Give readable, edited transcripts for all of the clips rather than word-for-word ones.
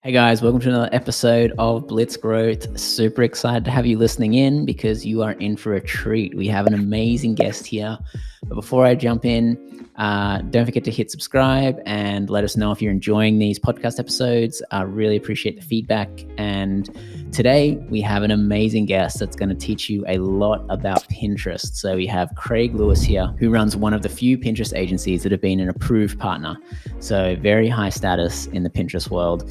Hey guys, welcome to another episode of Blitz Growth. Super excited to have you listening in because you are in for a treat. We have an amazing guest here. But before I jump in, don't forget to hit subscribe and let us know if you're enjoying these podcast episodes. I really appreciate the feedback. And today we have an amazing guest that's going to teach you a lot about Pinterest. So we have Craig Lewis here, who runs one of the few Pinterest agencies that have been an approved partner. So very high status in the Pinterest world.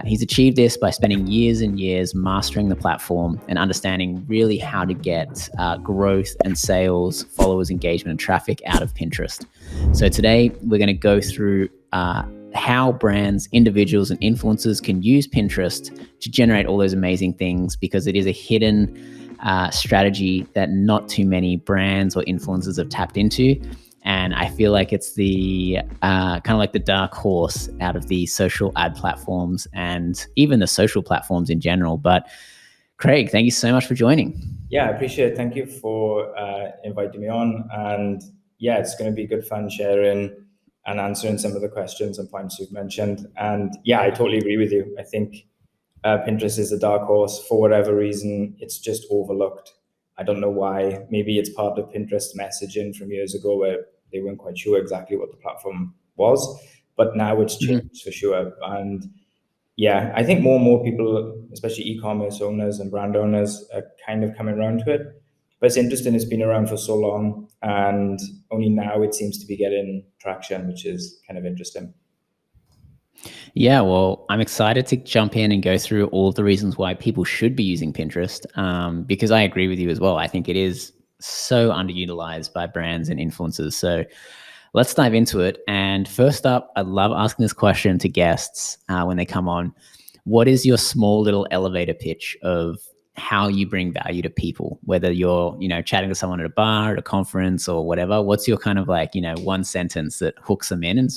He's achieved this by spending years and years mastering the platform and understanding really how to get growth and sales, followers, engagement, and traffic out of Pinterest. So today we're going to go through how brands, individuals, and influencers can use Pinterest to generate all those amazing things, because it is a hidden strategy that not too many brands or influencers have tapped into. And I feel like it's the kind of like the dark horse out of the social ad platforms and even the social platforms in general. But Craig, thank you so much for joining. Yeah, I appreciate it. Thank you for inviting me on. And yeah, it's going to be good fun sharing and answering some of the questions and points you've mentioned. And yeah, I totally agree with you. I think Pinterest is a dark horse. For whatever reason, it's just overlooked. I don't know why. Maybe it's part of Pinterest messaging from years ago where they weren't quite sure exactly what the platform was, but now it's changed for sure. And yeah, I think more and more people, especially e-commerce owners and brand owners, are kind of coming around to it. But it's interesting, it's been around for so long, and only now it seems to be getting traction, which is kind of interesting. Yeah, well, I'm excited to jump in and go through all of the reasons why people should be using Pinterest, because I agree with you as well. I think it is so underutilized by brands and influencers. So let's dive into it. And first up, I love asking this question to guests when they come on. What is your small little elevator pitch of how you bring value to people, whether you're, chatting to someone at a bar, at a conference, or whatever? What's your kind of like, one sentence that hooks them in and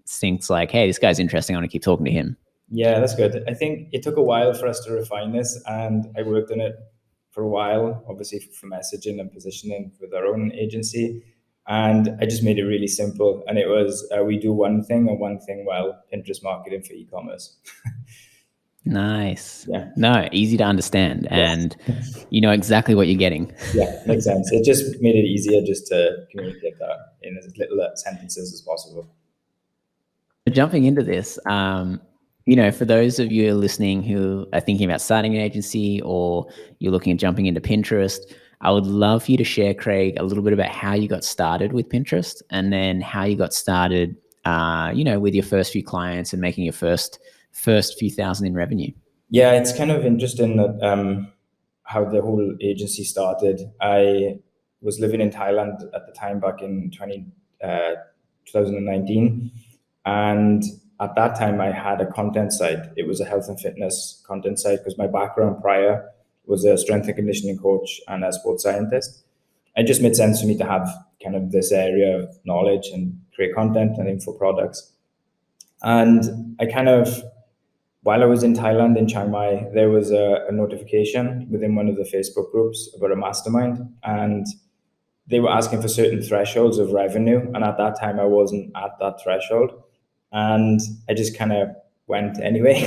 thinks like, hey, this guy's interesting, I want to keep talking to him? Yeah, that's good. I think it took a while for us to refine this, and I worked on it for a while, obviously for messaging and positioning with our own agency. And I just made it really simple. And it was we do one thing and one thing well: Pinterest marketing for e-commerce. Nice. Yeah. No, easy to understand. And you know exactly what you're getting. Yeah, makes sense. It just made it easier just to communicate that in as little sentences as possible. Jumping into this, for those of you listening who are thinking about starting an agency or you're looking at jumping into Pinterest, I would love for you to share, Craig, a little bit about how you got started with Pinterest and then how you got started, with your first few clients and making your first few thousand in revenue. Yeah, it's kind of interesting that how the whole agency started. I was living in Thailand at the time back in 2019. And at that time, I had a content site. It was a health and fitness content site because my background prior was a strength and conditioning coach and a sports scientist. It just made sense for me to have kind of this area of knowledge and create content and info products. And I kind of, while I was in Thailand, in Chiang Mai, there was a notification within one of the Facebook groups about a mastermind. And they were asking for certain thresholds of revenue. And at that time, I wasn't at that threshold. And I just kind of went anyway.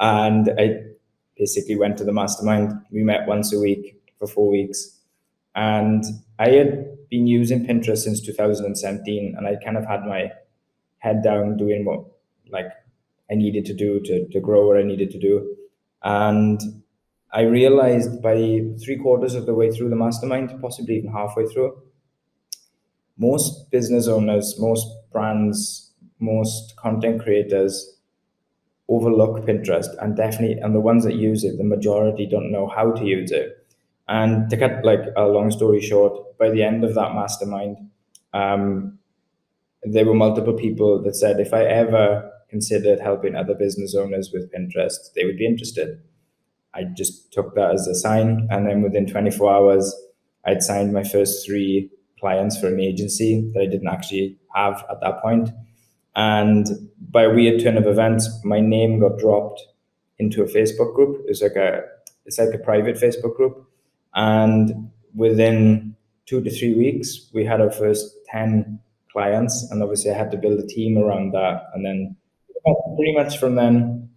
And I basically went to the mastermind. We met once a week for 4 weeks. And I had been using Pinterest since 2017. And I kind of had my head down doing what like I needed to do to grow what I needed to do. And I realized by 3/4 of the way through the mastermind, possibly even halfway through, most business owners, most brands, most content creators overlook Pinterest, and definitely, and the ones that use it, the majority don't know how to use it. And to cut like a long story short, by the end of that mastermind, there were multiple people that said if I ever considered helping other business owners with Pinterest, they would be interested. I just took that as a sign. And then within 24 hours, I'd signed my first 3 clients for an agency that I didn't actually have at that point. And by a weird turn of events, my name got dropped into a Facebook group. It's like a private Facebook group. And within 2 to 3 weeks, we had our first 10 clients. And obviously I had to build a team around that. And then pretty much from then,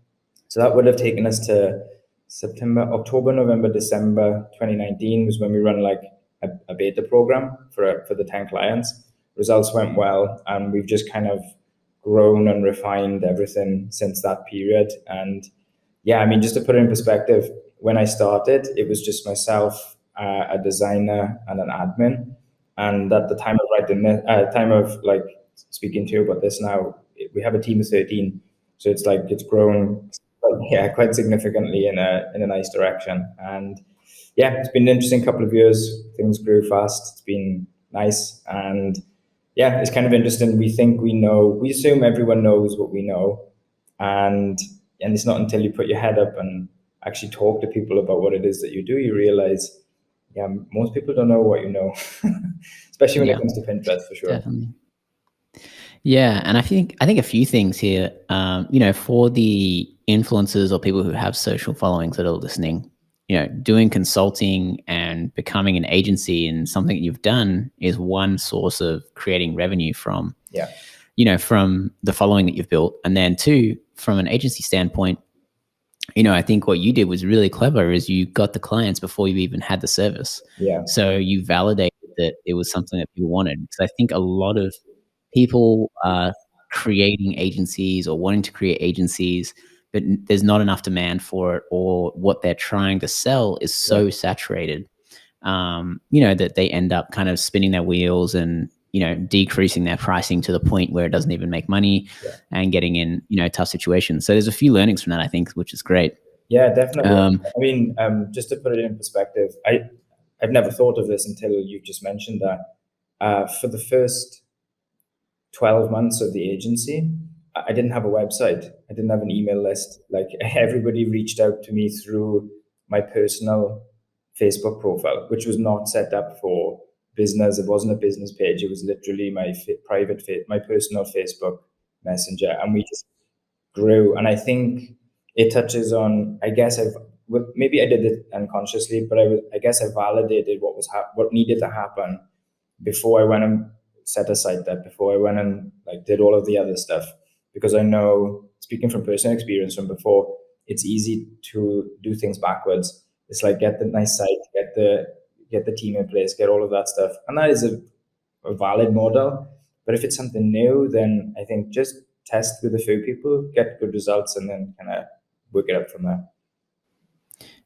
So that would have taken us to October, November, December 2019 was when we run like a beta program for the 10 clients. Results went well, and we've just kind of grown and refined everything since that period. And yeah, I mean, just to put it in perspective, when I started, it was just myself, a designer, and an admin. And at the time of writing, time of like speaking to you about this now, we have a team of 13. So it's like it's grown, yeah, quite significantly in a nice direction. And yeah, it's been an interesting couple of years. Things grew fast. It's been nice, and yeah, it's kind of interesting. We think we know. We assume everyone knows what we know, and it's not until you put your head up and actually talk to people about what it is that you do, you realize, yeah, most people don't know what you know, especially when it comes to Pinterest, for sure. Definitely. Yeah, and I think a few things here. For the influencers or people who have social followings that are listening, doing consulting and becoming an agency and something that you've done is one source of creating revenue from, from the following that you've built, and then two, from an agency standpoint. I think what you did was really clever is you got the clients before you even had the service. Yeah. So you validated that it was something that people wanted. Because I think a lot of people are creating agencies or wanting to create agencies, but there's not enough demand for it, or what they're trying to sell is so saturated, that they end up kind of spinning their wheels and, decreasing their pricing to the point where it doesn't even make money and getting in, tough situations. So there's a few learnings from that, I think, which is great. Yeah, definitely. I mean, just to put it in perspective, I've never thought of this until you just mentioned that. For the first 12 months of the agency, I didn't have a website. I didn't have an email list. Like, everybody reached out to me through my personal Facebook profile, which was not set up for business. It wasn't a business page. It was literally my my personal Facebook Messenger, and we just grew. And I think it touches on, I guess maybe I did it unconsciously, but I guess I validated what needed to happen before I went and set a site up, before I went and like did all of the other stuff. Because I know, speaking from personal experience from before, it's easy to do things backwards. It's like, get the nice site, get the team in place, get all of that stuff, and that is a valid model. But if it's something new, then I think just test with a few people, get good results, and then kind of work it up from there.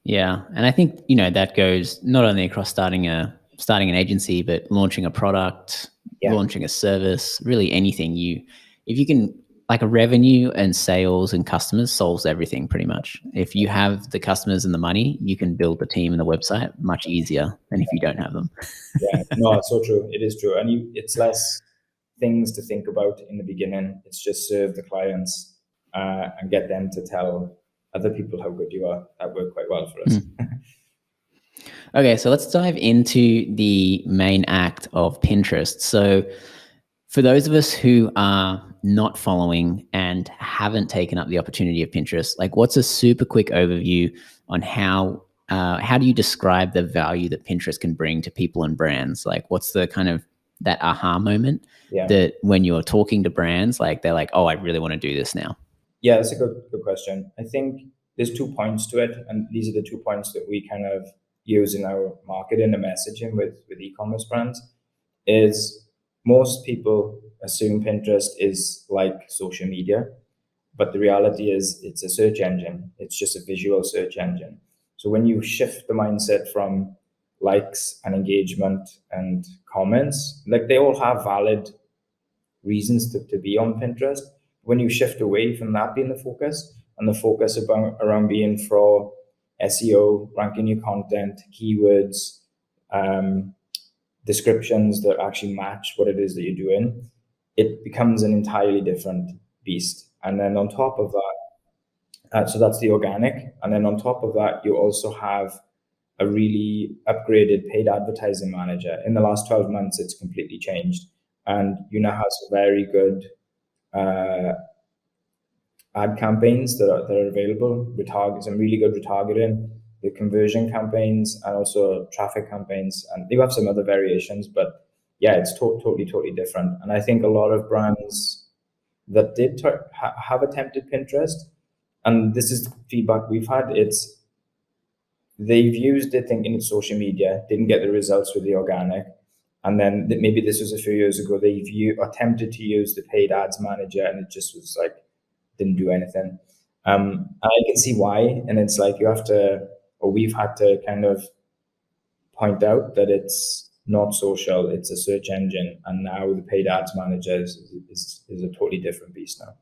Yeah, and I think that goes not only across starting an agency, but launching a product, launching a service, really anything. If you can, like, a revenue and sales and customers solves everything pretty much. If you have the customers and the money, you can build the team and the website much easier than if you don't have them. Yeah, no, it's so true. It is true, and it's less things to think about in the beginning. It's just serve the clients and get them to tell other people how good you are. That worked quite well for us. Okay, so let's dive into the main act of Pinterest. So for those of us who are not following and haven't taken up the opportunity of Pinterest, like, what's a super quick overview on how do you describe the value that Pinterest can bring to people and brands? Like, what's the kind of that aha moment that when you're talking to brands, like, they're like, oh, I really want to do this now? Yeah, that's a good question. I think there's 2 points to it, and these are the 2 points that we kind of use in our marketing and messaging with e-commerce brands. Is most people assume Pinterest is like social media, but the reality is it's a search engine. It's just a visual search engine. So when you shift the mindset from likes and engagement and comments, like, they all have valid reasons to be on Pinterest. When you shift away from that being the focus, and the focus around being for SEO, ranking your content, keywords, descriptions that actually match what it is that you're doing, it becomes an entirely different beast. And then on top of that, so that's the organic. And then on top of that, you also have a really upgraded paid advertising manager. In the last 12 months, it's completely changed. And you now have some very good ad campaigns that are available, some really good retargeting, the conversion campaigns, and also traffic campaigns. And you have some other variations, but yeah, it's totally different. And I think a lot of brands that did have attempted Pinterest And this is the feedback we've had. It's they've used it thinking it's social media, didn't get the results with the organic. And then maybe this was a few years ago, attempted to use the paid ads manager and it just was like, didn't do anything. I can see why. And it's like we've had to kind of point out that it's not social, it's a search engine. And now the paid ads manager is a totally different beast now.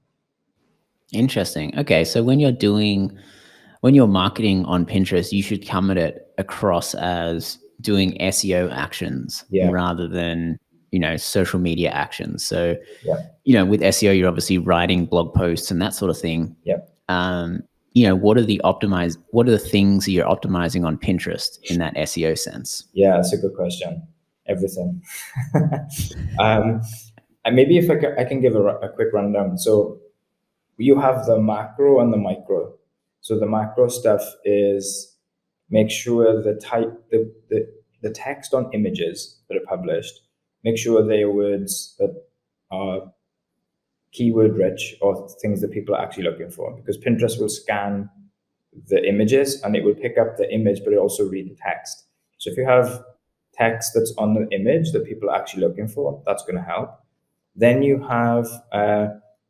Interesting. Okay, so when you're marketing on Pinterest, you should come at it across as doing SEO actions rather than, social media actions. So, with SEO, you're obviously writing blog posts and that sort of thing. What are the things that you're optimizing on Pinterest in that SEO sense? Yeah, that's a good question. Everything. And maybe if I can give a quick rundown. So you have the macro and the micro. So the macro stuff is make sure the text on images that are published, make sure they are words that are keyword rich or things that people are actually looking for, because Pinterest will scan the images and it will pick up the image, but it also read the text. So if you have text that's on the image that people are actually looking for, that's going to help. Then you have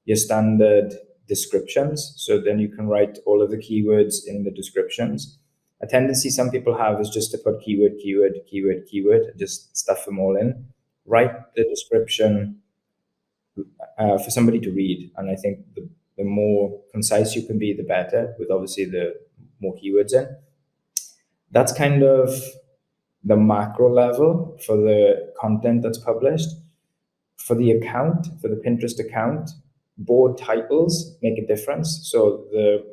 your standard descriptions. So then you can write all of the keywords in the descriptions. A tendency some people have is just to put keyword, and just stuff them all in. Write the description for somebody to read. And I think the more concise you can be, the better, with obviously the more keywords in. That's kind of the macro level for the content that's published. For the Pinterest account, board titles make a difference. So the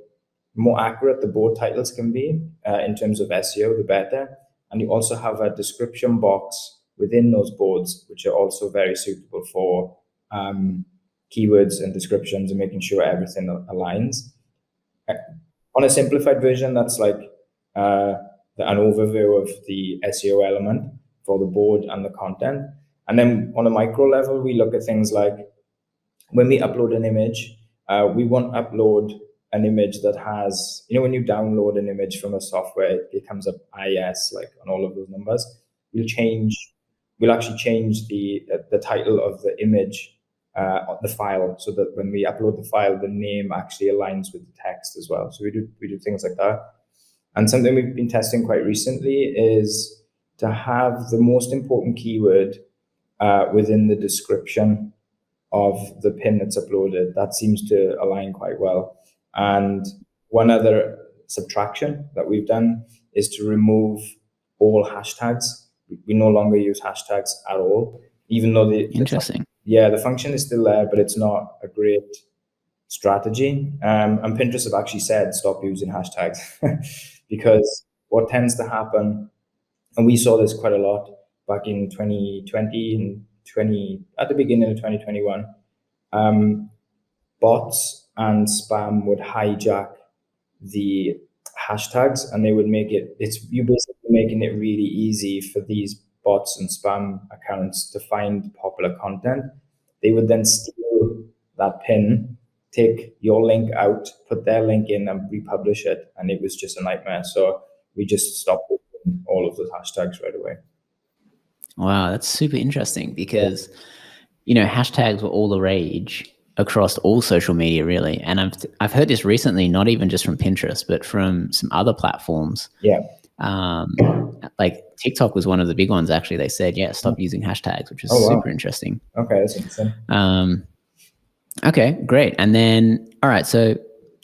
more accurate the board titles can be in terms of SEO, the better. And you also have a description box within those boards, which are also very suitable for keywords and descriptions and making sure everything aligns. On a simplified version, that's like an overview of the SEO element for the board and the content. And then on a micro level, we look at things like when we upload an image, we won't upload an image that has, when you download an image from a software, it comes up IS, like on all of those numbers. We'll actually change the title of the image, the file, so that when we upload the file, the name actually aligns with the text as well. So we do things like that. And something we've been testing quite recently is to have the most important keyword within the description of the pin that's uploaded. That seems to align quite well. And one other subtraction that we've done is to remove all hashtags. We no longer use hashtags at all, even though Interesting. The function is still there, but it's not a great strategy. And Pinterest have actually said stop using hashtags because what tends to happen, and we saw this quite a lot back in 2020 and at the beginning of 2021, bots and spam would hijack the hashtags, and they would you basically making it really easy for these bots and spam accounts to find popular content. They would then steal that pin, take your link out, put their link in and republish it. And it was just a nightmare. So we just stopped all of those hashtags right away. Wow, that's super interesting because, hashtags were all the rage across all social media, really. And I've heard this recently, not even just from Pinterest, but from some other platforms. Yeah. Like TikTok was one of the big ones, actually. They said, stop using hashtags, which is super interesting. Okay, that's interesting. Okay, great. And then, all right, so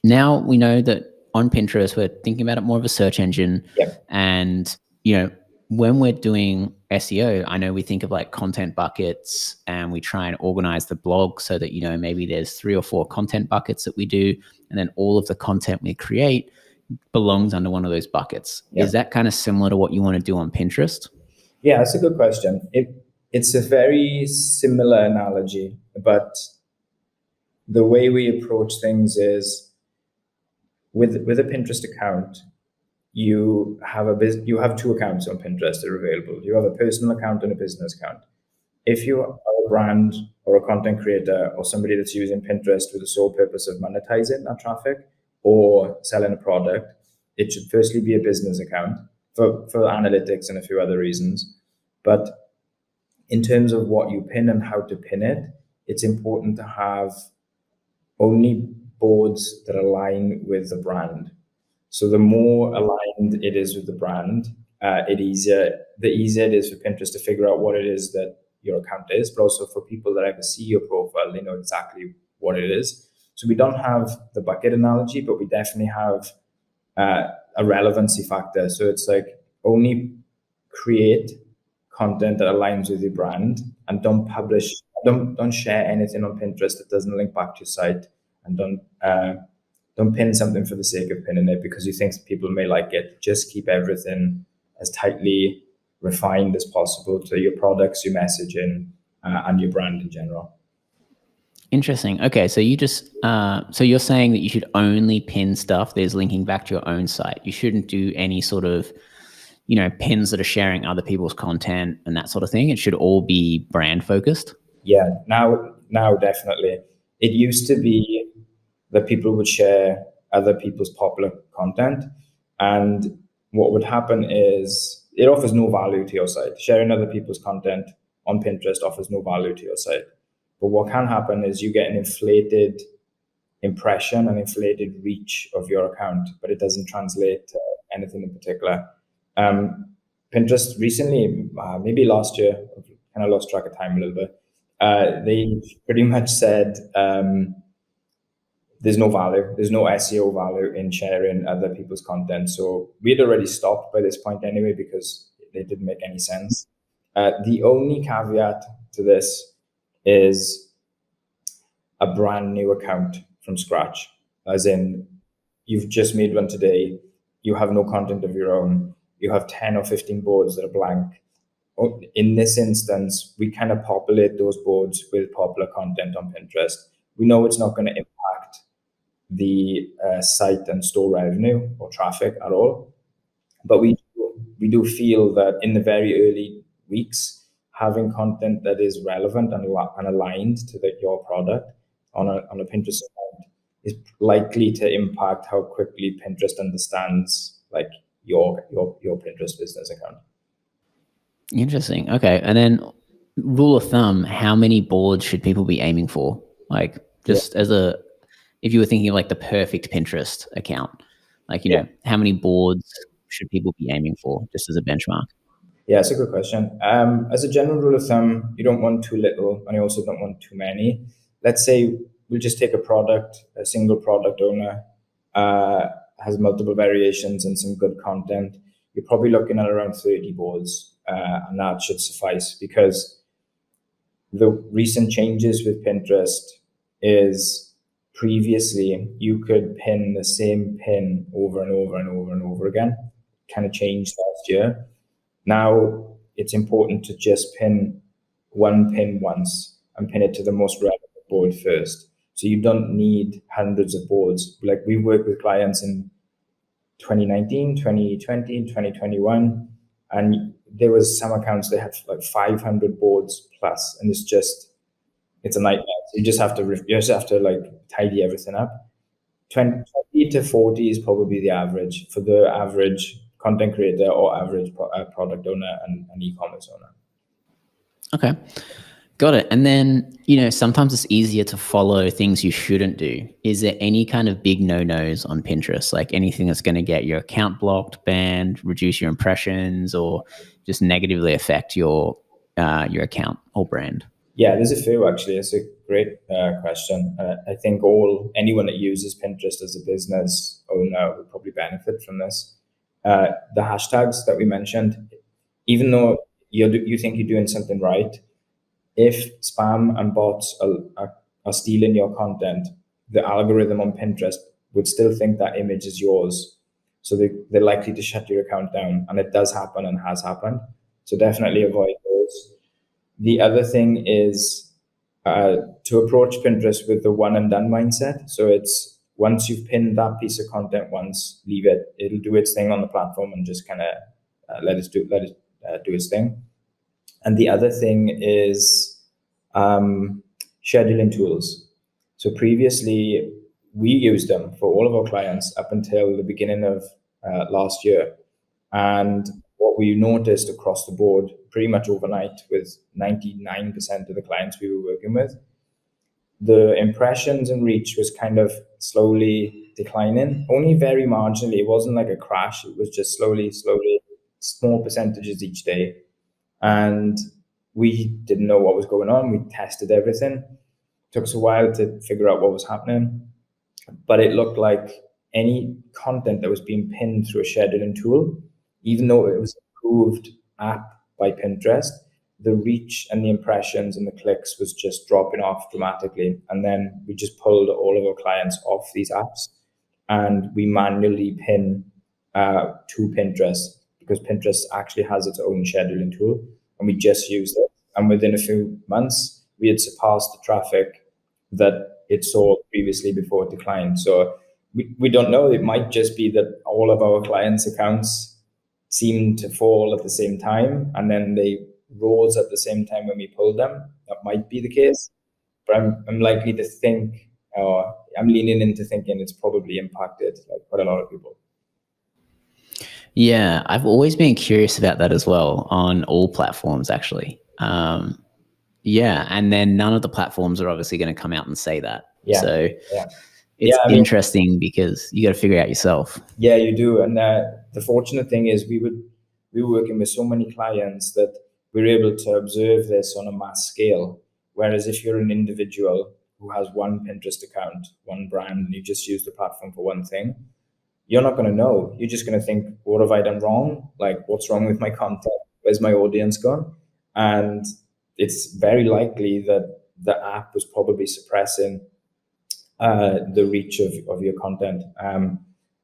now we know that on Pinterest, we're thinking about it more of a search engine. Yeah. And, when we're doing SEO, I know we think of like content buckets and we try and organize the blog so that, maybe there's 3 or 4 content buckets that we do. And then all of the content we create belongs under one of those buckets. Yeah. Is that kind of similar to what you want to do on Pinterest? Yeah, that's a good question. It's a very similar analogy, but the way we approach things is with a Pinterest account, you have 2 accounts on Pinterest that are available. You have a personal account and a business account. If you are a brand or a content creator or somebody that's using Pinterest with the sole purpose of monetizing that traffic, or selling a product, it should firstly be a business account for analytics and a few other reasons. But in terms of what you pin and how to pin it, it's important to have only boards that align with the brand. So the more aligned it is with the brand, the easier it is for Pinterest to figure out what it is that your account is, but also for people that ever see your profile, they know exactly what it is. So we don't have the bucket analogy, but we definitely have a relevancy factor. So it's like only create content that aligns with your brand, and don't share anything on Pinterest that doesn't link back to your site, and don't pin something for the sake of pinning it because you think people may like it. Just keep everything as tightly refined as possible to your products, your messaging, and your brand in general. Interesting. Okay, so so you're saying that you should only pin stuff that is linking back to your own site. You shouldn't do any sort of, pins that are sharing other people's content and that sort of thing. It should all be brand focused. Yeah, now definitely. It used to be that people would share other people's popular content, and what would happen is it offers no value to your site. Sharing other people's content on Pinterest offers no value to your site. But what can happen is you get an inflated impression and inflated reach of your account, but it doesn't translate to anything in particular. Pinterest recently, maybe last year, kind of lost track of time a little bit. They pretty much said there's no value, there's no SEO value in sharing other people's content. So we had already stopped by this point anyway because it didn't make any sense. The only caveat to this is a brand new account from scratch, as in you've just made one today, you have no content of your own, you have 10 or 15 boards that are blank. In this instance, we kind of populate those boards with popular content on Pinterest. We know it's not going to impact the site and store revenue or traffic at all, but we do feel that in the very early weeks, having content that is relevant and aligned to your product on a Pinterest account is likely to impact how quickly Pinterest understands like your Pinterest business account. Interesting. Okay. And then rule of thumb, how many boards should people be aiming for? Like just if you were thinking of like the perfect Pinterest account, like, how many boards should people be aiming for just as a benchmark? Yeah, it's a good question. As a general rule of thumb, you don't want too little and you also don't want too many. Let's say we'll just take a single product owner, has multiple variations and some good content. You're probably looking at around 30 boards, and that should suffice because the recent changes with Pinterest is previously you could pin the same pin over and over and over and over again. Kind of changed last year. Now it's important to just pin one pin once and pin it to the most relevant board first. So you don't need hundreds of boards. Like we worked with clients in 2019, 2020, 2021, and there was some accounts that had like 500 boards plus, and it's a nightmare. So you just have to like tidy everything up. 20 to 40 is probably the average for the average content creator or average product owner and e-commerce owner. Okay. Got it. And then, sometimes it's easier to follow things you shouldn't do. Is there any kind of big no-nos on Pinterest, like anything that's going to get your account blocked, banned, reduce your impressions, or just negatively affect your account or brand? Yeah, there's a few actually. It's a great question. I think anyone that uses Pinterest as a business owner would probably benefit from this. The hashtags that we mentioned, even though you think you're doing something right, if spam and bots are stealing your content, the algorithm on Pinterest would still think that image is yours. So they're likely to shut your account down. And it does happen and has happened. So definitely avoid those. The other thing is to approach Pinterest with the one and done mindset. So it's once you've pinned that piece of content once, leave it. It'll do its thing on the platform and just kind of let it do its thing. And the other thing is scheduling tools. So previously, we used them for all of our clients up until the beginning of last year. And what we noticed across the board, pretty much overnight, with 99% of the clients we were working with, the impressions and reach was kind of slowly declining, only very marginally. It wasn't like a crash. It was just slowly, small percentages each day. And we didn't know what was going on. We tested everything. It took us a while to figure out what was happening, but it looked like any content that was being pinned through a scheduling tool, even though it was an approved app by Pinterest, the reach and the impressions and the clicks was just dropping off dramatically. And then we just pulled all of our clients off these apps, and we manually pin to Pinterest, because Pinterest actually has its own scheduling tool, and we just used it. And within a few months, we had surpassed the traffic that it saw previously before it declined. So we don't know. It might just be that all of our clients' accounts seem to fall at the same time, and then they rose at the same time when we pulled them. That might be the case, but I'm likely to think, I'm leaning into thinking it's probably impacted like quite a lot of people. Yeah, I've always been curious about that as well on all platforms, actually. Yeah, and then none of the platforms are obviously going to come out and say that. Yeah, so yeah. it's I mean, interesting because you got to figure it out yourself. Yeah, you do. And the fortunate thing is we were working with so many clients that we were able to observe this on a mass scale. Whereas if you're an individual who has one Pinterest account, one brand, and you just use the platform for one thing, you're not going to know. You're just going to think, what have I done wrong? Like, what's wrong with my content? Where's my audience gone? And it's very likely that the app was probably suppressing the reach of your content. And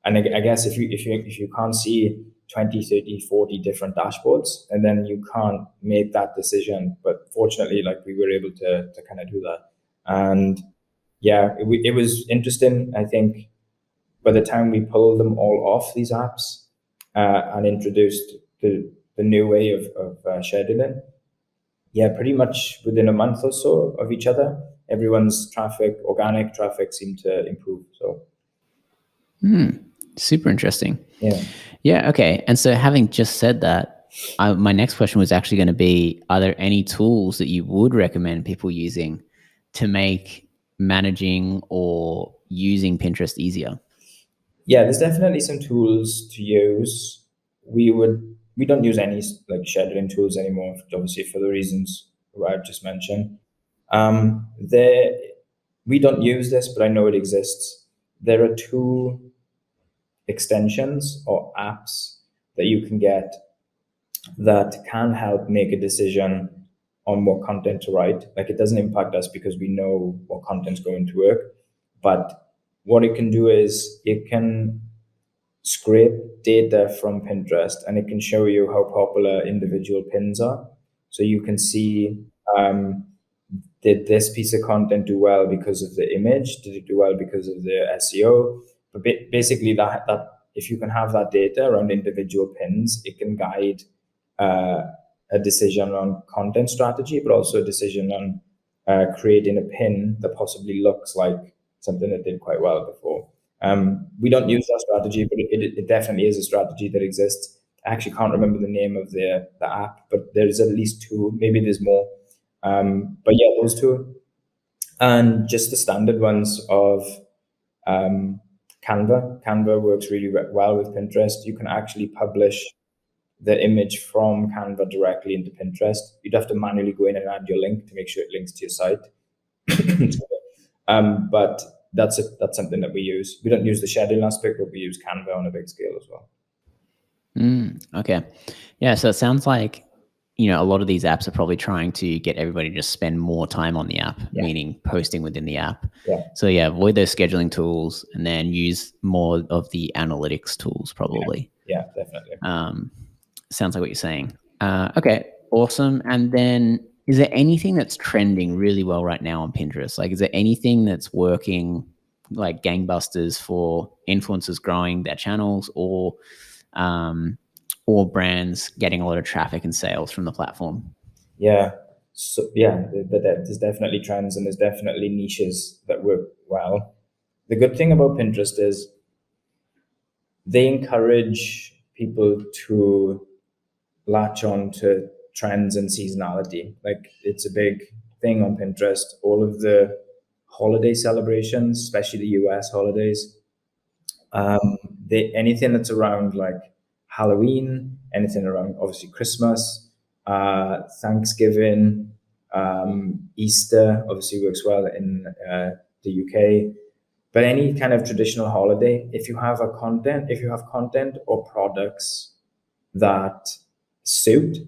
I guess if you can't see 20, 30, 40 different dashboards, and then you can't make that decision. But fortunately, like, we were able to kind of do that. And yeah, it was interesting. I think by the time we pulled them all off these apps and introduced the new way of scheduling, yeah, pretty much within a month or so of each other, everyone's organic traffic seemed to improve. So super interesting. Yeah. Okay. And so having just said that, my next question was actually going to be, are there any tools that you would recommend people using to make managing or using Pinterest easier? Yeah, there's definitely some tools to use. We don't use any like scheduling tools anymore, obviously for the reasons I've just mentioned. We don't use this, but I know it exists. There are two extensions or apps that you can get that can help make a decision on what content to write. Like, it doesn't impact us because we know what content's going to work. But what it can do is it can scrape data from Pinterest, and it can show you how popular individual pins are. So you can see, did this piece of content do well because of the image? Did it do well because of the SEO? But basically, that if you can have that data around individual pins, it can guide a decision on content strategy, but also a decision on creating a pin that possibly looks like something that did quite well before. We don't use that strategy, but it definitely is a strategy that exists. I actually can't remember the name of the app, but there's at least two, maybe there's more. But yeah, those two. And just the standard ones of Canva. Canva works really well with Pinterest. You can actually publish the image from Canva directly into Pinterest. You'd have to manually go in and add your link to make sure it links to your site. But that's something that we use. We don't use the scheduling aspect, but we use Canva on a big scale as well. Okay. Yeah. So it sounds like, a lot of these apps are probably trying to get everybody to just spend more time on the app, meaning posting within the app. Yeah. So yeah, avoid those scheduling tools and then use more of the analytics tools probably. Yeah, definitely. Sounds like what you're saying. Okay, awesome. And then is there anything that's trending really well right now on Pinterest? Like, is there anything that's working like gangbusters for influencers growing their channels or brands getting a lot of traffic and sales from the platform? Yeah. So yeah, there's definitely trends and there's definitely niches that work well. The good thing about Pinterest is they encourage people to latch on to trends and seasonality. Like, it's a big thing on Pinterest. All of the holiday celebrations, especially the US holidays, anything that's around like Halloween, anything around obviously Christmas, Thanksgiving, Easter obviously works well in the UK. But any kind of traditional holiday, if you have content or products that suit,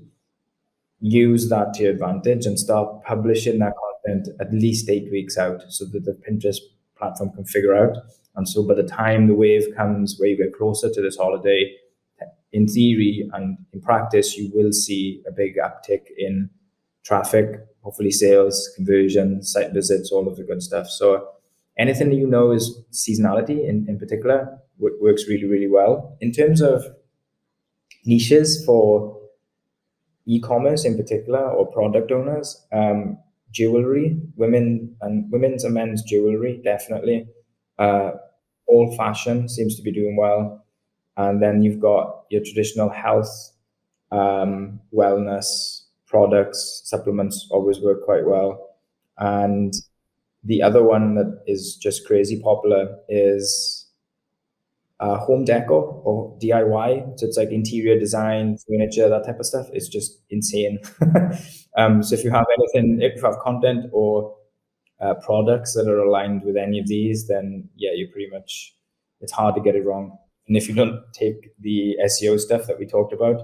use that to your advantage and start publishing that content at least 8 weeks out so that the Pinterest platform can figure out. And so by the time the wave comes where you get closer to this holiday, in theory and in practice, you will see a big uptick in traffic, hopefully sales, conversion, site visits, all of the good stuff. So anything that you know is seasonality in particular works really, really well. In terms of niches for e-commerce in particular, or product owners, jewelry, women's and men's jewelry, definitely. All fashion seems to be doing well. And then you've got your traditional health, wellness products, supplements always work quite well. And the other one that is just crazy popular is home decor or DIY. So it's like interior design, furniture, that type of stuff. It's just insane. So if you have content or products that are aligned with any of these, then yeah, it's hard to get it wrong. And if you don't take the SEO stuff that we talked about,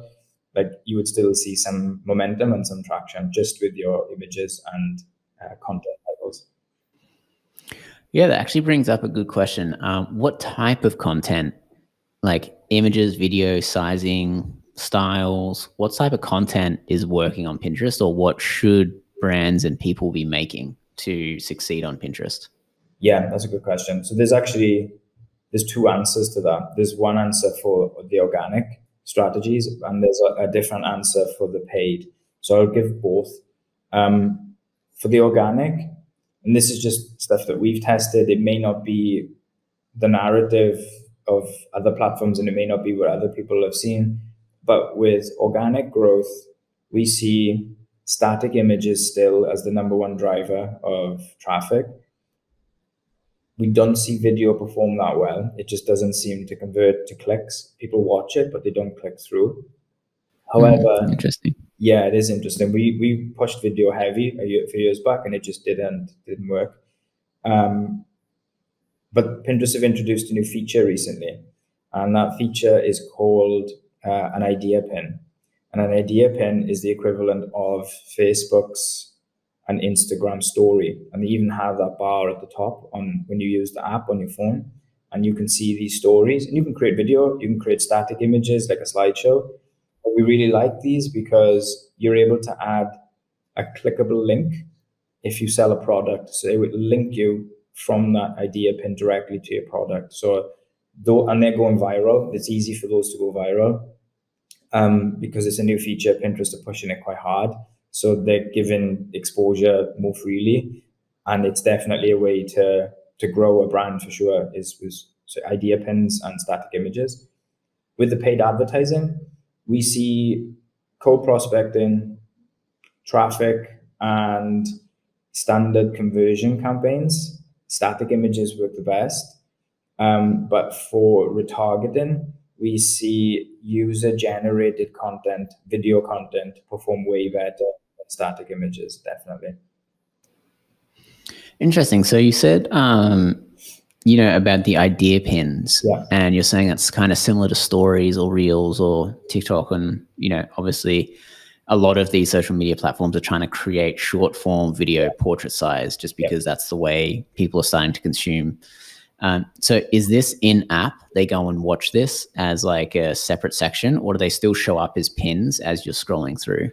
like, you would still see some momentum and some traction just with your images and content titles. Yeah, that actually brings up a good question. What type of content, like images, video, sizing, styles, what type of content is working on Pinterest, or what should brands and people be making to succeed on Pinterest? Yeah, that's a good question. So there's two answers to that. There's one answer for the organic strategies, and there's a different answer for the paid. So I'll give both. For the organic, and this is just stuff that we've tested, it may not be the narrative of other platforms, and it may not be what other people have seen. But with organic growth, we see static images still as the number one driver of traffic. We don't see video perform that well. It just doesn't seem to convert to clicks. People watch it, but they don't click through. However, interesting. Yeah, it is interesting. We pushed video heavy a few years back, and it just didn't work. But Pinterest have introduced a new feature recently, and that feature is called an idea pin. And an idea pin is the equivalent of Facebook's and Instagram story. And they even have that bar at the top on when you use the app on your phone, and you can see these stories, and you can create video, you can create static images like a slideshow. But we really like these because you're able to add a clickable link if you sell a product. So it would link you from that idea pin directly to your product. So and they're going viral. It's easy for those to go viral because it's a new feature. Pinterest are pushing it quite hard. So they're giving exposure more freely. And it's definitely a way to grow a brand for sure, so idea pins and static images. With the paid advertising, we see cold prospecting, traffic, and standard conversion campaigns. Static images work the best. But for retargeting, we see user-generated content, video content, perform way better than static images, definitely. Interesting. So you said, about the idea pins, and you're saying that's kind of similar to stories or reels or TikTok. And, obviously a lot of these social media platforms are trying to create short form video portrait size just because that's the way people are starting to consume. So is this in app? They go and watch this as like a separate section, or do they still show up as pins as you're scrolling through?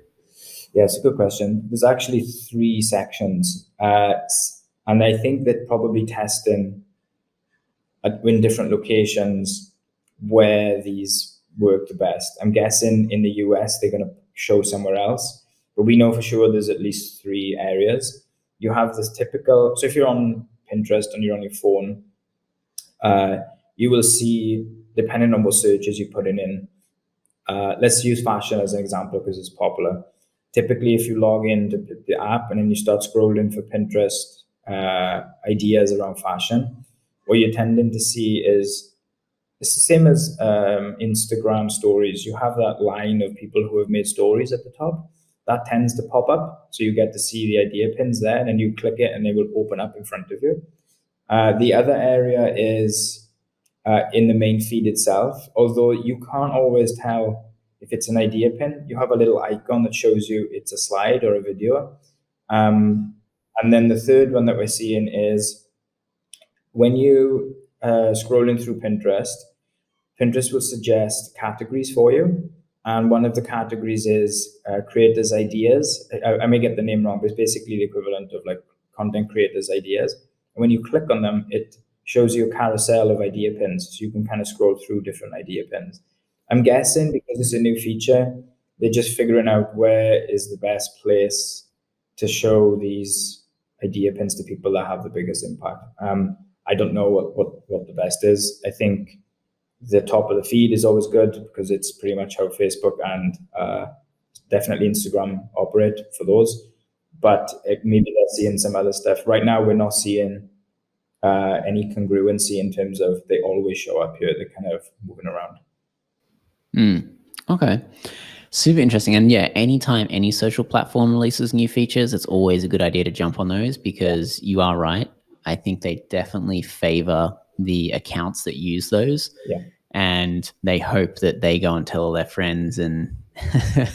Yeah, it's a good question. There's actually 3 sections. And I think that probably testing in different locations where these work the best. I'm guessing in the US, they're going to show somewhere else, but we know for sure there's at least 3 areas. You have this typical, so if you're on Pinterest and you're on your phone, you will see, depending on what searches you're putting in, let's use fashion as an example because it's popular. Typically, if you log into the app and then you start scrolling for Pinterest ideas around fashion, what you're tending to see is it's the same as Instagram stories. You have that line of people who have made stories at the top. That tends to pop up. So you get to see the idea pins there, and then you click it and they will open up in front of you. The other area is in the main feed itself, although you can't always tell if it's an idea pin. You have a little icon that shows you it's a slide or a video. And then the third one that we're seeing is when you scrolling through Pinterest, Pinterest will suggest categories for you. And one of the categories is creators' ideas. I may get the name wrong, but it's basically the equivalent of like content creators' ideas. And when you click on them, it shows you a carousel of idea pins. So you can kind of scroll through different idea pins. I'm guessing because it's a new feature, they're just figuring out where is the best place to show these idea pins to people that have the biggest impact. I don't know what the best is. I think the top of the feed is always good because it's pretty much how Facebook and definitely Instagram operate for those. But maybe they're seeing some other stuff. Right now, we're not seeing any congruency in terms of they always show up here. They're kind of moving around. Okay. Super interesting. And yeah, anytime any social platform releases new features, it's always a good idea to jump on those because you are right. I think they definitely favor the accounts that use those. Yeah. And they hope that they go and tell all their friends and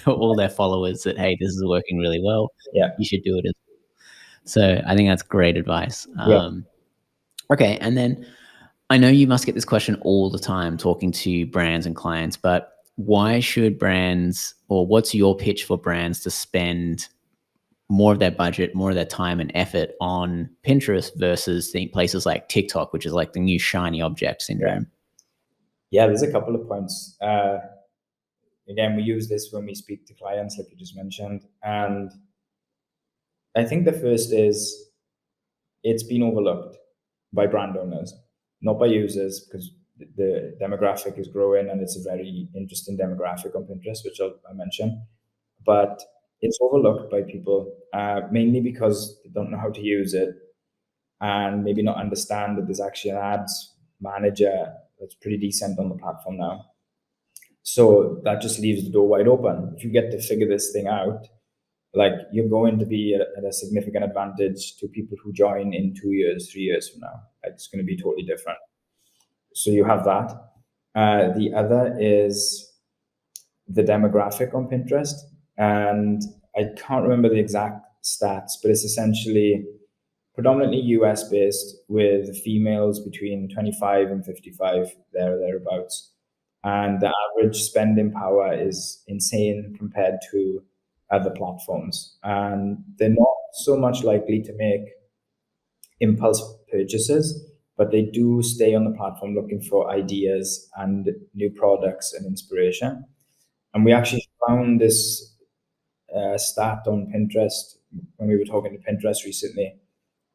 all their followers that, hey, this is working really well. Yeah. You should do it as well. So I think that's great advice. Yeah. Okay. And then I know you must get this question all the time talking to brands and clients, but why should brands, or what's your pitch for brands to spend more of their budget, more of their time and effort on Pinterest versus the places like TikTok, which is like the new shiny object syndrome? Yeah, there's a couple of points. Again, we use this when we speak to clients, like you just mentioned. And I think the first is it's been overlooked by brand owners, not by users, because the demographic is growing and it's a very interesting demographic on Pinterest, which I'll mention. But it's overlooked by people, mainly because they don't know how to use it and maybe not understand that there's actually an ads manager that's pretty decent on the platform now. So that just leaves the door wide open. If you get to figure this thing out, like you're going to be at a significant advantage to people who join in 2 years, 3 years from now. Like, it's going to be totally different. So you have that. The other is the demographic on Pinterest. And I can't remember the exact stats, but it's essentially predominantly US based with females between 25 and 55, thereabouts. And the average spending power is insane compared to other platforms. And they're not so much likely to make impulse purchases, but they do stay on the platform looking for ideas and new products and inspiration. And we actually found this stat on Pinterest when we were talking to Pinterest recently.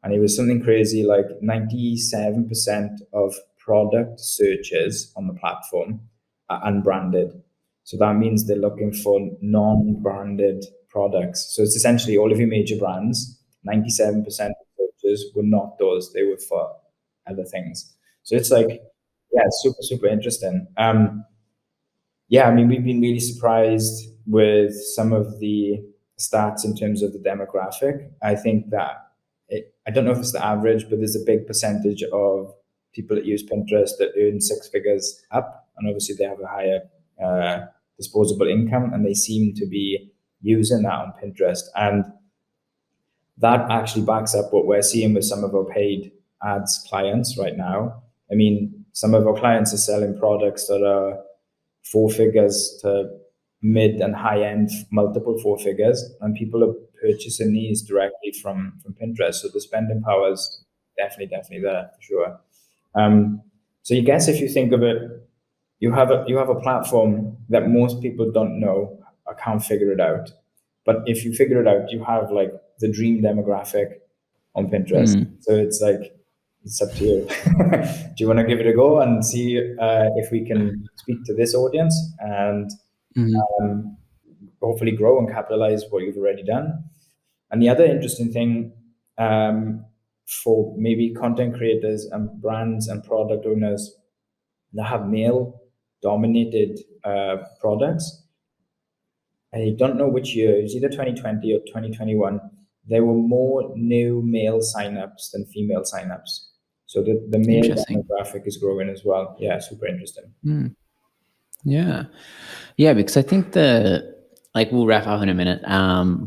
And it was something crazy, like 97% of product searches on the platform are unbranded. So that means they're looking for non-branded products. So it's essentially all of your major brands, 97% of searches were not those, they were for other things. So it's like, yeah, it's super, super interesting. Yeah, I mean, we've been really surprised with some of the stats in terms of the demographic. I think that I don't know if it's the average, but there's a big percentage of people that use Pinterest that earn 6 figures up, and obviously they have a higher disposable income, and they seem to be using that on Pinterest. And that actually backs up what we're seeing with some of our paid ads clients right now. I mean, some of our clients are selling products that are 4 figures to mid and high end, multiple 4 figures, and people are purchasing these directly from Pinterest. So the spending power is definitely there for sure. So you guess if you think of it, you have a platform that most people don't know or can't figure it out. But if you figure it out, you have like the dream demographic on Pinterest. So it's It's up to you. Do you want to give it a go and see if we can speak to this audience and hopefully grow and capitalize what you've already done? And the other interesting thing for maybe content creators and brands and product owners that have male dominated products, I don't know which year, it was either 2020 or 2021, there were more new male signups than female signups. So the male demographic is growing as well. Yeah, super interesting. Yeah. Yeah, because I think we'll wrap up in a minute.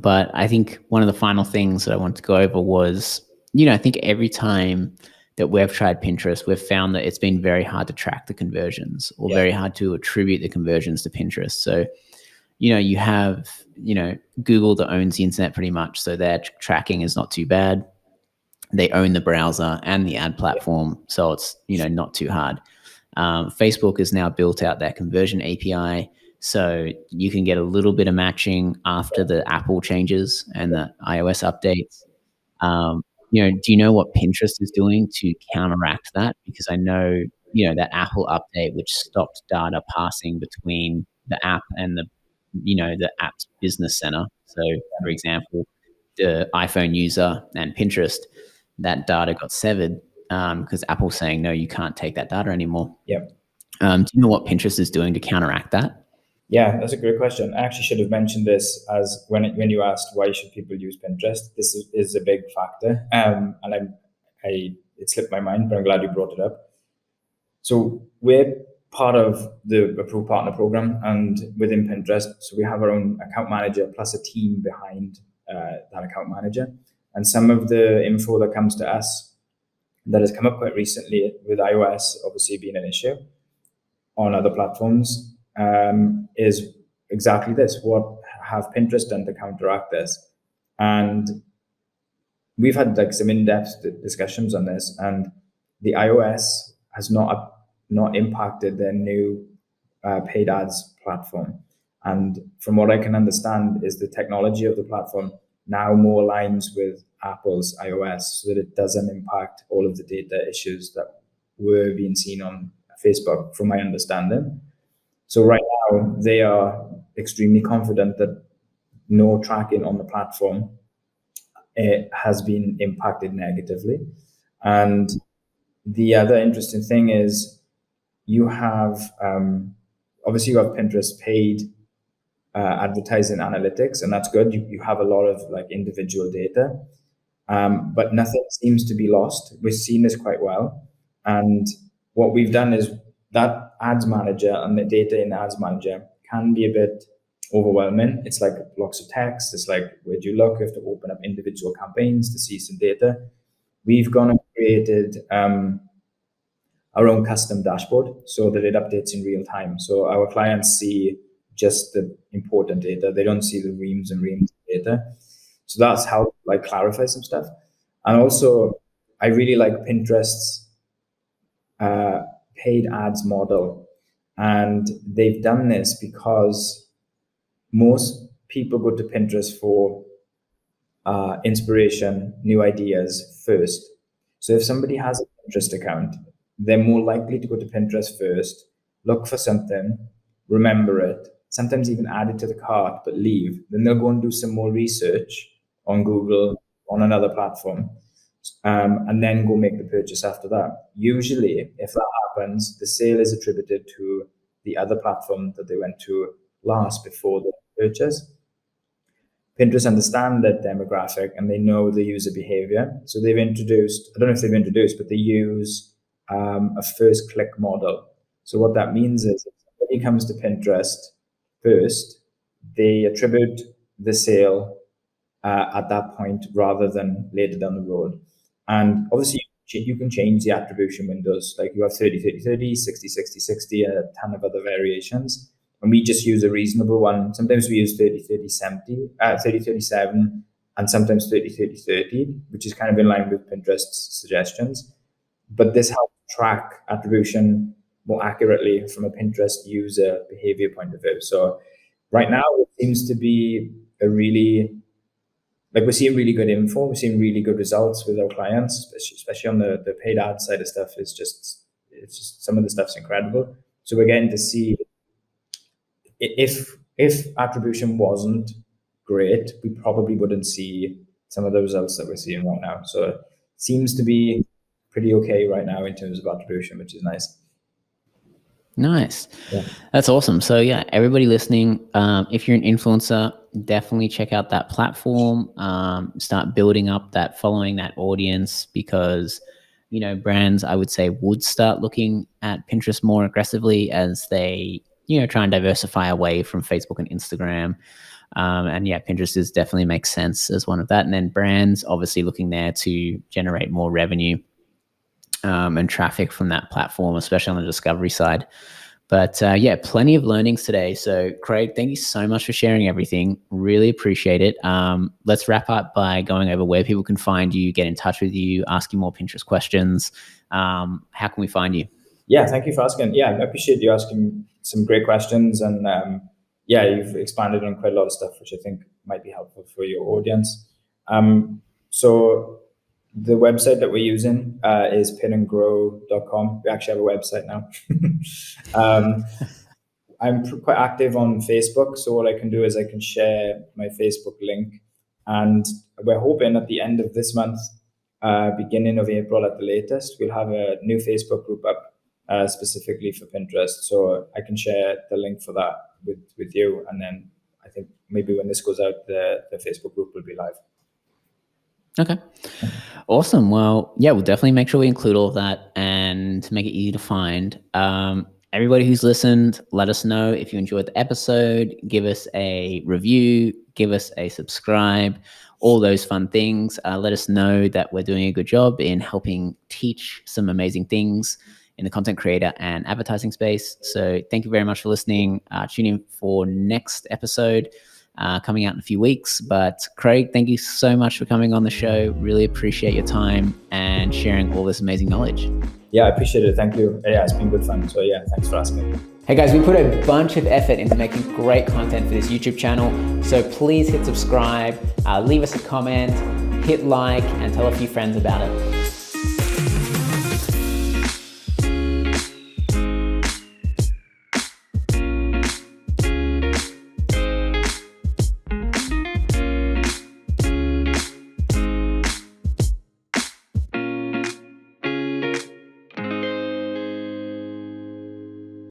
But I think one of the final things that I wanted to go over was, I think every time that we've tried Pinterest, we've found that it's been very hard to track the conversions or very hard to attribute the conversions to Pinterest. So, you have, Google that owns the internet pretty much. So their tracking is not too bad. They own the browser and the ad platform. So it's, not too hard. Facebook has now built out their conversion API. So you can get a little bit of matching after the Apple changes and the iOS updates. Do you know what Pinterest is doing to counteract that? Because I know, that Apple update, which stopped data passing between the app and the app's business center. So, for example, the iPhone user and Pinterest, that data got severed because Apple's saying, no, you can't take that data anymore. Yeah. Do you know what Pinterest is doing to counteract that? Yeah, that's a great question. I actually should have mentioned this as when you asked why should people use Pinterest. This is a big factor, and it slipped my mind, but I'm glad you brought it up. So we're part of the Approved Partner Program, and within Pinterest, so we have our own account manager plus a team behind that account manager. And some of the info that comes to us that has come up quite recently with iOS obviously being an issue on other platforms is exactly this. What have Pinterest done to counteract this? And we've had some in-depth discussions on this, and the iOS has not impacted their new paid ads platform. And from what I can understand is the technology of the platform now more aligns with Apple's iOS so that it doesn't impact all of the data issues that were being seen on Facebook, from my understanding. So right now, they are extremely confident that no tracking on the platform has been impacted negatively. And the other interesting thing is you have, obviously you have Pinterest paid advertising analytics, and that's good. You have a lot of individual data, but nothing seems to be lost. We've seen this quite well. And what we've done is that ads manager and the data in ads manager can be a bit overwhelming. It's like blocks of text. It's like, where do you look? You have to open up individual campaigns to see some data. We've gone and created our own custom dashboard so that it updates in real time. So our clients see just the important data. They don't see the reams and reams of data. So that's helped clarify some stuff. And also, I really like Pinterest's paid ads model. And they've done this because most people go to Pinterest for inspiration, new ideas first. So if somebody has a Pinterest account, they're more likely to go to Pinterest first, look for something, remember it, sometimes even add it to the cart, but leave. Then they'll go and do some more research on Google, on another platform, and then go make the purchase after that. Usually, if that happens, the sale is attributed to the other platform that they went to last before the purchase. Pinterest understand that demographic and they know the user behavior. So they've introduced, I don't know if they've introduced, but they use a first click model. So what that means is if somebody comes to Pinterest first, they attribute the sale at that point rather than later down the road. And obviously you can change the attribution windows. Like you have 30-30-30, 60-60-60, a ton of other variations. And we just use a reasonable one. Sometimes we use 30-30-70, 30-37, and sometimes 30-30-30, which is kind of in line with Pinterest's suggestions. But this helps track attribution more accurately from a Pinterest user behavior point of view. So right now, it seems to be a really like we're seeing really good info, we're seeing really good results with our clients, especially on the paid ad side of stuff. It's just some of the stuff's incredible. So we're getting to see if attribution wasn't great, we probably wouldn't see some of the results that we're seeing right now. So it seems to be pretty okay right now in terms of attribution, which is nice. Nice. Yeah. That's awesome. So yeah, everybody listening, if you're an influencer, definitely check out that platform. Start building up that following, that audience, because brands, I would say, would start looking at Pinterest more aggressively as they try and diversify away from Facebook and Instagram. And yeah, Pinterest definitely makes sense as one of that. And then brands obviously looking there to generate more revenue and traffic from that platform, especially on the discovery side. But yeah, plenty of learnings today. So Craig, thank you so much for sharing everything. Really appreciate it. Let's wrap up by going over where people can find you, get in touch with you, ask you more Pinterest questions. How can we find you? Yeah, thank you for asking. Yeah, I appreciate you asking some great questions. And yeah, you've expanded on quite a lot of stuff, which I think might be helpful for your audience. So the website that we're using is pinandgrow.com. We actually have a website now. I'm quite active on Facebook, so what I can do is I can share my Facebook link, and we're hoping at the end of this month, beginning of April at the latest, we'll have a new Facebook group up specifically for Pinterest. So I can share the link for that with you, and then I think maybe when this goes out, the Facebook group will be live. Okay. Awesome. Well, yeah, we'll definitely make sure we include all of that and make it easy to find. Everybody who's listened, let us know if you enjoyed the episode. Give us a review, give us a subscribe, all those fun things. Let us know that we're doing a good job in helping teach some amazing things in the content creator and advertising space. So thank you very much for listening. Tune in for next episode coming out in a few weeks. But Craig, thank you so much for coming on the show. Really appreciate your time and sharing all this amazing knowledge. Yeah, I appreciate it. Thank you. Yeah, it's been good fun. So yeah, thanks for asking. Hey guys, we put a bunch of effort into making great content for this YouTube channel. So please hit subscribe, leave us a comment, hit like, and tell a few friends about it.